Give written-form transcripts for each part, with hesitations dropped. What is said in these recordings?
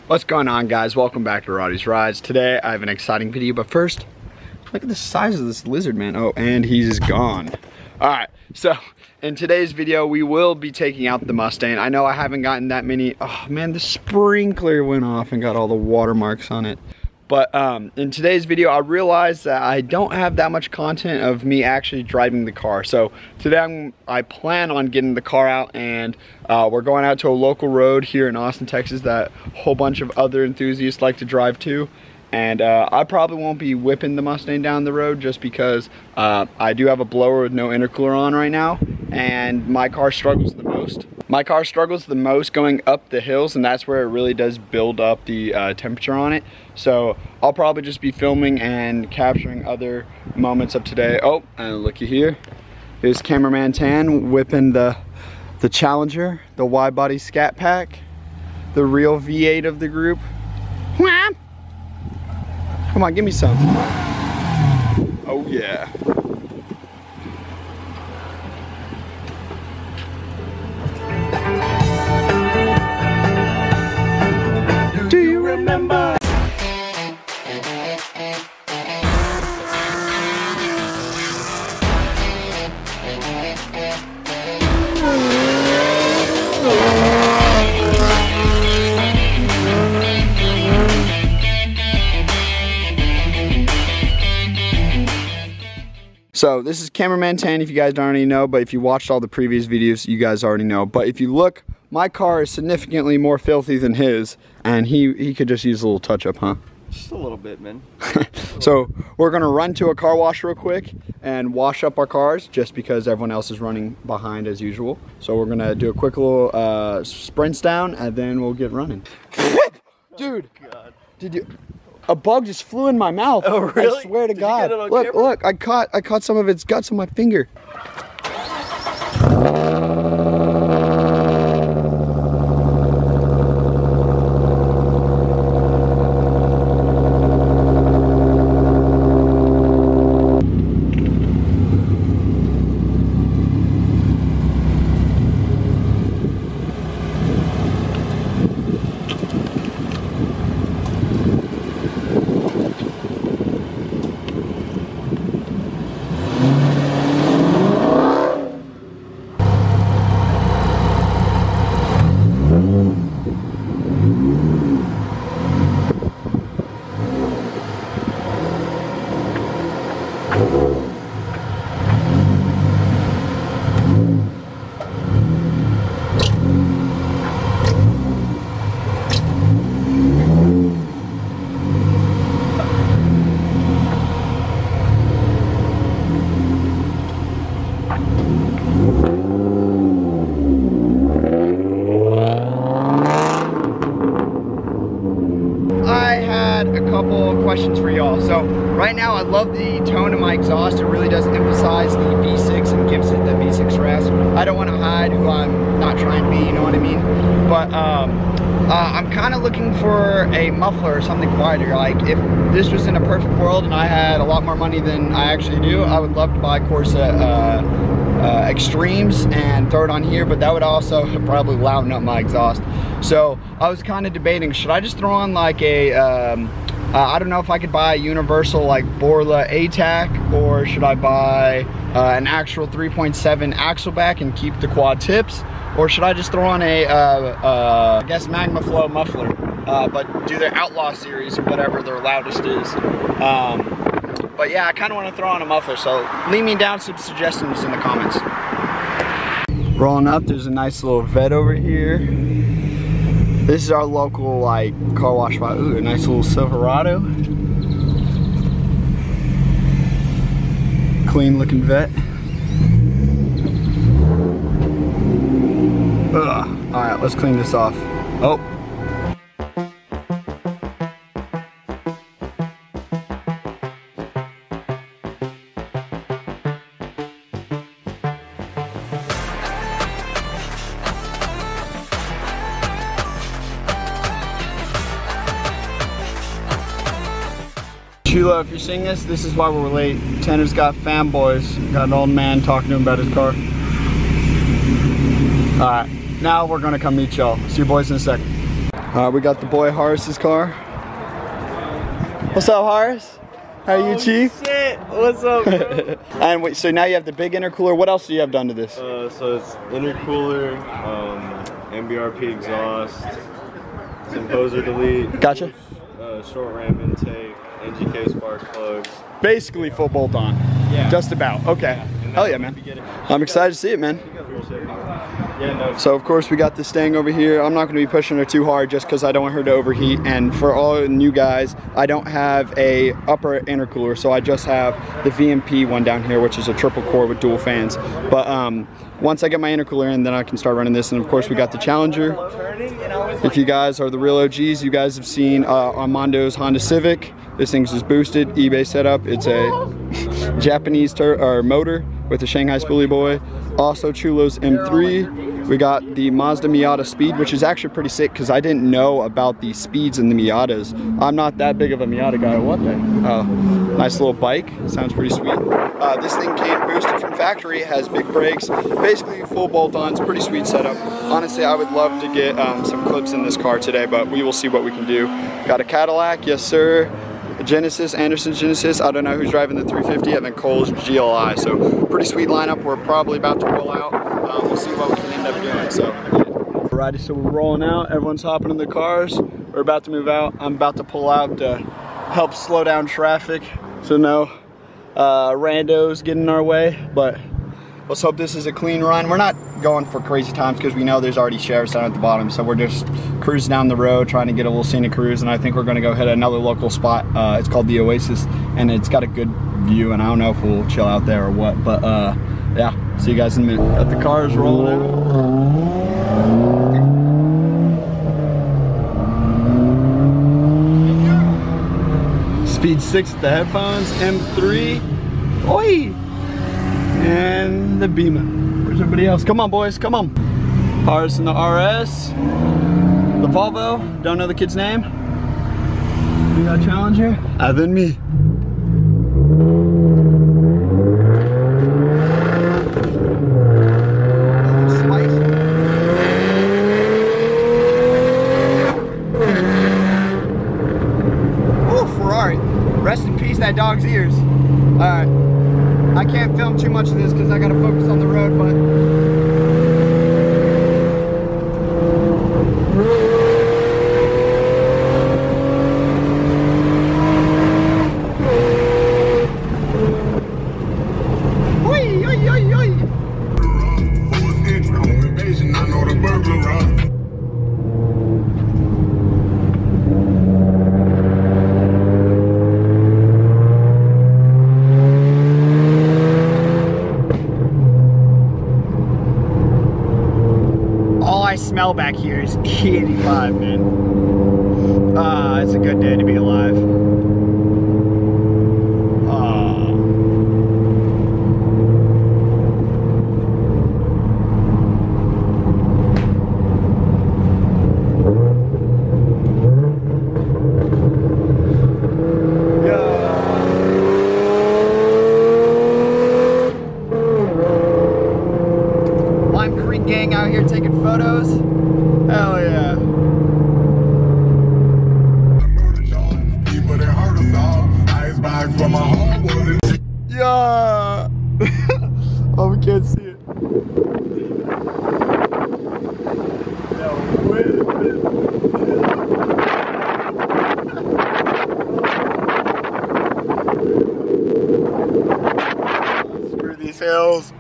What's going on, guys? Welcome back to Roddy's Rides. Today I have an exciting video, but first, look at the size of this lizard, man. Oh, and he's gone. Alright, so in today's video we will be taking out the Mustang. I know I haven't gotten that many. Oh man, the sprinkler went off and got all the watermarks on it. But in today's video, I realized that I don't have that much content of me actually driving the car. So today I plan on getting the car out, and we're going out to a local road here in Austin, Texas that a whole bunch of other enthusiasts like to drive to. And I probably won't be whipping the Mustang down the road just because I do have a blower with no intercooler on right now, and my car struggles the most. My car struggles the most going up the hills, and that's where it really does build up the temperature on it. So I'll probably just be filming and capturing other moments of today. Oh, and looky here. Here's Cameraman Tan whipping the Challenger, the wide body Scat Pack, the real V8 of the group. Come on, give me some. Oh yeah. Do you remember? So this is Cameraman Tan, if you guys don't already know, but if you watched all the previous videos, you guys already know. But if you look, my car is significantly more filthy than his, and he could just use a little touch-up, huh? Just a little bit, man. So we're gonna run to a car wash real quick and wash up our cars, just because everyone else is running behind as usual. So we're gonna do a quick little sprints down, and then we'll get running. Dude, oh, God. Did you? A bug just flew in my mouth. Oh, really? I swear to Did God. You get it on look, camera? look, I caught some of its guts on my finger. Questions for y'all. So right now I love the tone of my exhaust. It really does emphasize the V6 and gives it the V6 rasp. I don't want to hide who I'm not trying to be, you know what I mean? But I'm kind of looking for a muffler or something quieter. Like, if this was in a perfect world and I had a lot more money than I actually do, I would love to buy Corsa Extremes and throw it on here, but that would also probably louden up my exhaust. So I was kind of debating, should I just throw on like a I don't know if I could buy a universal like Borla ATAC, or should I buy an actual 3.7 axle back and keep the quad tips, or should I just throw on a I guess Magma Flow muffler, but do their Outlaw series or whatever their loudest is. But yeah, I kind of want to throw on a muffler, so leave me down some suggestions in the comments. Rolling up, there's a nice little vet over here. This is our local like car wash spot. Ooh, a nice little Silverado. Clean looking vet. Ugh. All right, let's clean this off. Oh. Chula, if you're seeing this, this is why we're late. Tanner's got fanboys. Got an old man talking to him about his car. Alright, now we're gonna come meet y'all. See you boys in a second. We got the boy Horace's car. What's up, Horace? How are you, Chief? Shit. What's up, bro? And wait, so now you have the big intercooler. What else do you have done to this? So it's intercooler, MBRP exhaust, some poser delete. Gotcha. Short ram intake, NGK spark plugs. Basically full bolt on. Yeah. Just about. Okay. Hell yeah, man. I'm excited to see it, man. Yeah, no. So of course we got this Mustang over here. I'm not going to be pushing her too hard just because I don't want her to overheat. And for all the new guys, I don't have a upper intercooler, so I just have the VMP one down here, which is a triple core with dual fans. But once I get my intercooler in, then I can start running this. And of course we got the Challenger. If you guys are the real OGs, you guys have seen Armando's Honda Civic. This thing's just boosted, eBay setup. It's a Japanese motor with a Shanghai Spoolie Boy. Also Chulo's M3. We got the Mazda Miata Speed, which is actually pretty sick because I didn't know about the speeds in the Miatas. I'm not that big of a Miata guy. What the? Nice little bike. Sounds pretty sweet. This thing came boosted from factory. It has big brakes. Basically full bolt-ons. Pretty sweet setup. Honestly, I would love to get some clips in this car today, but we will see what we can do. Got a Cadillac, yes sir. A Genesis, Anderson Genesis. I don't know who's driving the 350, and then Cole's GLI. So pretty sweet lineup. We're probably about to roll out. We'll see what we can end up doing. So, alrighty, so we're rolling out. Everyone's hopping in the cars. We're about to move out. I'm about to pull out to help slow down traffic, so no randos get in our way. But let's hope this is a clean run. We're not going for crazy times because we know there's already sheriffs down at the bottom, so we're just cruising down the road trying to get a little scenic cruise. And I think we're going to go hit another local spot. It's called the Oasis, and it's got a good view, and I don't know if we'll chill out there or what, but yeah, see you guys in a minute. Got the cars rolling out. Speed 6 with the headphones, M3, oi! And the Beamer. Where's everybody else? Come on, boys, come on. Horace in the RS. The Volvo, don't know the kid's name. We got a Challenger. Other than me. Rest in peace, that dog's ears. Alright. I can't film too much of this because I gotta focus on the road, but oi, oi, oi, oi. Smell back here is Gt5, man. It's a good day to be alive. Gang out here taking photos. Hell yeah. Yeah. Oh, we can't see it. Screw these hills.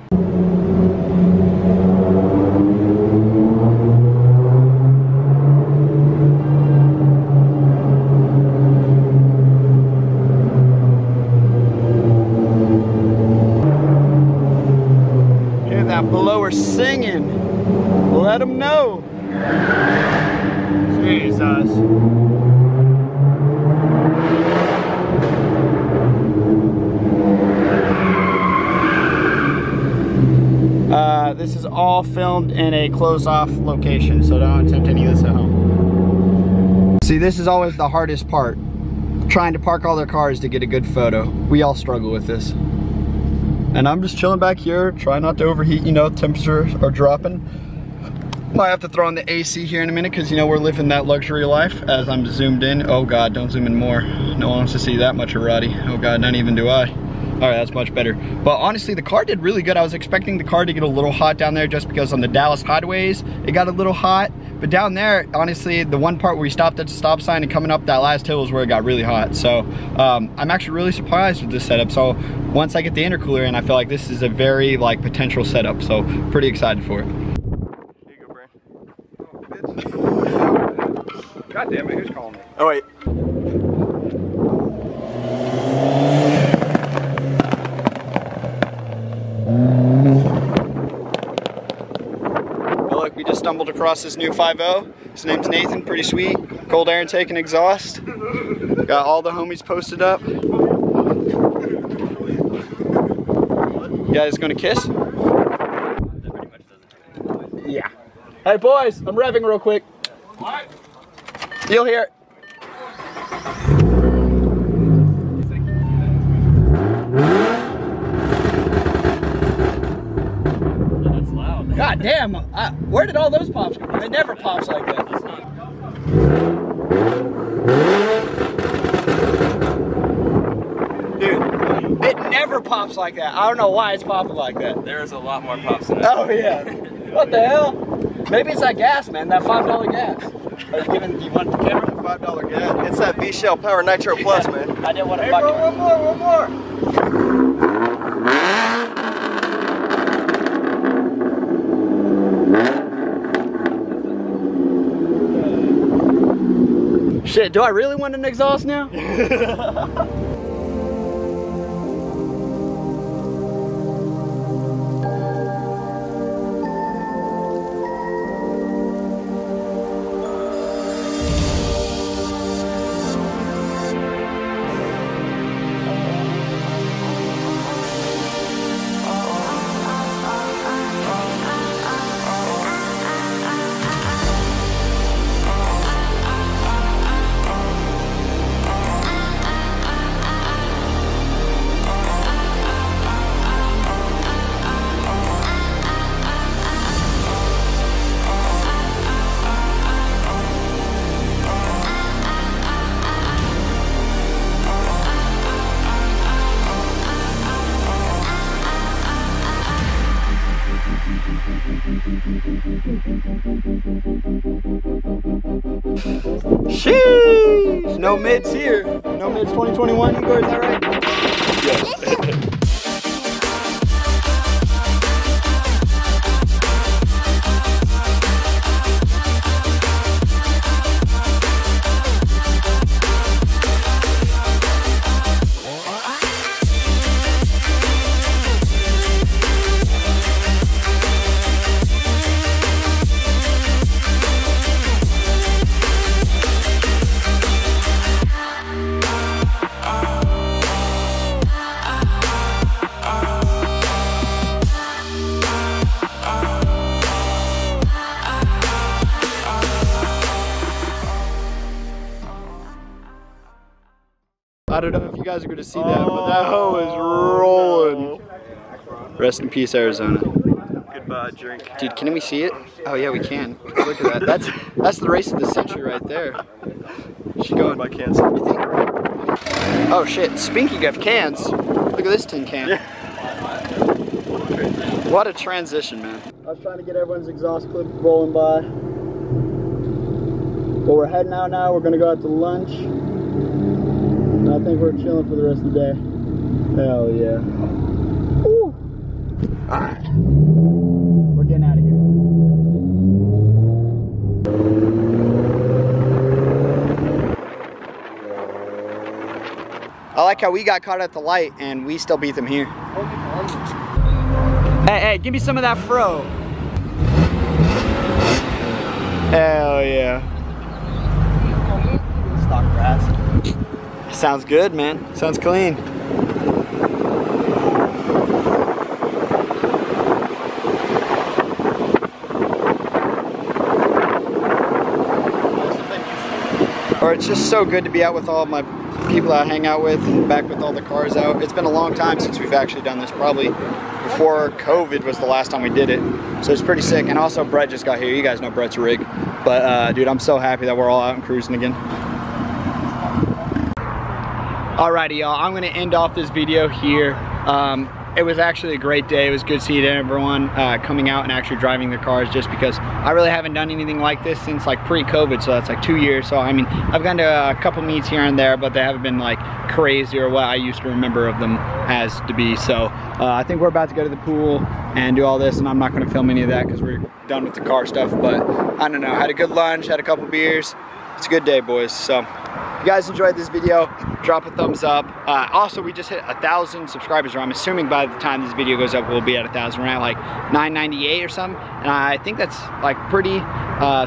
Blower singing. Let them know. Jesus. This is all filmed in a closed off location, so don't attempt any of this at home. See, this is always the hardest part. Trying to park all their cars to get a good photo. We all struggle with this. And I'm just chilling back here, trying not to overheat, you know, temperatures are dropping. Might have to throw on the AC here in a minute because you know we're living that luxury life as I'm zoomed in. Oh God, don't zoom in more. No one wants to see that much of Roddy. Oh God, not even do I. All right, that's much better. But honestly, the car did really good. I was expecting the car to get a little hot down there just because on the Dallas highways, it got a little hot. But down there, honestly, the one part where we stopped at the stop sign and coming up that last hill is where it got really hot. So I'm actually really surprised with this setup. So once I get the intercooler in, I feel like this is a very like potential setup. So pretty excited for it. Here you go, Brand. God damn it, who's calling me? Oh wait. Oh, look, we just stumbled across this new 5.0. His name's Nathan, pretty sweet. Cold air intake and exhaust. Got all the homies posted up. You guys gonna kiss? Yeah. Hey boys, I'm revving real quick. What? You'll hear it. God damn, where did all those pops come from? It never pops like that. Dude, it never pops like that. I don't know why it's popping like that. There's a lot more pops in it. Oh yeah. What the hell? Maybe it's that gas, man, that $5 gas. You want the camera? $5 gas. It's that V-Shell Power Nitro Plus, man. I didn't want to Hey, fuck bro, one more. Shit, do I really want an exhaust now? Sheesh! No mids here. No mids 2021, Igor, is that right? Yes. I don't know if you guys are going to see that, but that hoe is rolling. Rest in peace, Arizona. Goodbye, drink. Dude, can we see it? Oh yeah, we can. Look at that. That's the race of the century right there. She going by cancer. You think? Oh shit, Spinky of cans. Look at this tin can. Yeah. What a transition, man. I was trying to get everyone's exhaust clip rolling by. But we're heading out now. We're gonna go out to lunch. And I think we're chilling for the rest of the day. Hell yeah. Woo. Alright. We're getting out of here. I like how we got caught at the light and we still beat them here. Hey, give me some of that fro. Hell yeah. Stock grass. Sounds good, man. Sounds clean. Or it's just so good to be out with all my people I hang out with, back with all the cars out. It's been a long time since we've actually done this, probably before COVID was the last time we did it. So it's pretty sick. And also Brett just got here. You guys know Brett's rig. But dude, I'm so happy that we're all out and cruising again. Alrighty, y'all, I'm gonna end off this video here. It was actually a great day. It was good seeing everyone coming out and actually driving their cars, just because I really haven't done anything like this since like pre-COVID, so that's like 2 years. So I mean, I've gone to a couple meets here and there, but they haven't been like crazy or what I used to remember of them as to be. So I think we're about to go to the pool and do all this, and I'm not gonna film any of that because we're done with the car stuff, but I don't know, had a good lunch, had a couple beers. It's a good day, boys. So if you guys enjoyed this video, drop a thumbs up. Also, we just hit 1,000 subscribers, or I'm assuming by the time this video goes up, we'll be at 1,000. We're at like 998 or something, and I think that's like pretty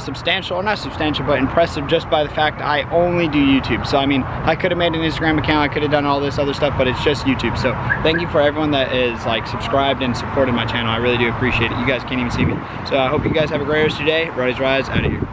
substantial, or not substantial, but impressive, just by the fact I only do YouTube. So I mean, I could have made an Instagram account, I could have done all this other stuff, but it's just YouTube. So thank you for everyone that is like subscribed and supported my channel. I really do appreciate it. You guys can't even see me. So I hope you guys have a great rest of your day. Roddy's Rides, out of here.